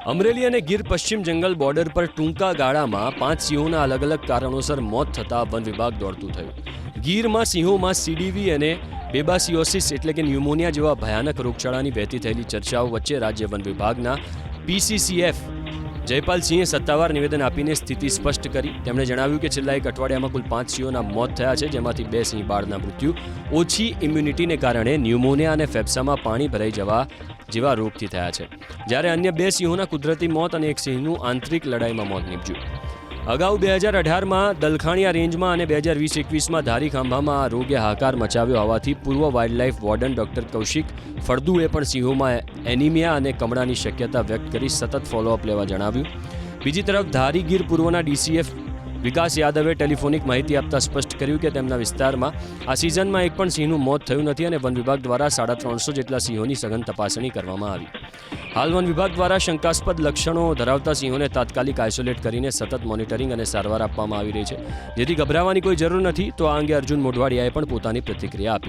અમરેલી અને ગીર પશ્ચિમ જંગલ બોર્ડર પર ટૂંકા ગાળામાં 5 સિંહોના અલગ અલગ કારણોસર મોત થતાં વન વિભાગ દોડતું થયું। ગીરમાં સિંહોમાં સીડીવી અને બેબાસિયોસિસ એટલે કે ન્યુમોનિયા જેવા ભયાનક રોગચાળાની વહેતી થયેલી ચર્ચાઓ વચ્ચે રાજ્ય વન વિભાગના પીસીસીએફ જયપાલસિંહે સત્તાવાર નિવેદન આપીને સ્થિતિ સ્પષ્ટ કરી। તેમણે જણાવ્યું કે છેલ્લા એક અઠવાડિયામાં કુલ 5 સિંહોના મોત થયા છે, જેમાંથી 2 સિંહ બાળના મૃત્યુ ઓછી ઇમ્યુનિટીને કારણે ન્યુમોનિયા અને ફેફસામાં પાણી ભરાઈ જવા જેવા રોગથી થયા છે, જ્યારે અન્ય 2 સિંહોના કુદરતી મોત અને એક સિંહનું આંતરિક લડાઈમાં મોત નીપજ્યું। અગાઉ 2018માં દલખાણીયા રેન્જમાં અને 2020-21માં ધારીખાંભામાં આ રોગે હાહાકાર મચાવ્યો હોવાથી પૂર્વ વાઇલ્ડલાઇફ વોર્ડન ડોક્ટર કૌશિક ફળદુએ પણ સિંહોમાં એનિમિયા અને કમળાની શક્યતા વ્યક્ત કરી સતત ફોલોઅપ લેવા જણાવ્યું। બીજી તરફ ધારી ગીર પૂર્વના ડીસીએફ વિકાસ યાદવે ટેલિફોનિક માહિતી આપતા સ્પષ્ટ કર્યું કે તેમના વિસ્તારમાં આ સિઝનમાં એક પણ સિંહનું મોત થયું નથી અને વન વિભાગ દ્વારા 350 જેટલા સિંહોની સઘન તપાસણી કરવામાં આવી। હાલ વન વિભાગ દ્વારા શંકાસ્પદ લક્ષણો ધરાવતા સિંહોને તાત્કાલિક આઇસોલેટ કરીને સતત મોનિટરિંગ અને સારવાર આપવામાં આવી રહી છે, જેથી ગભરાવાની કોઈ જરૂર નથી। તો આ અંગે અર્જુન મોઢવાડિયાએ પણ પોતાની પ્રતિક્રિયા આપી હતી।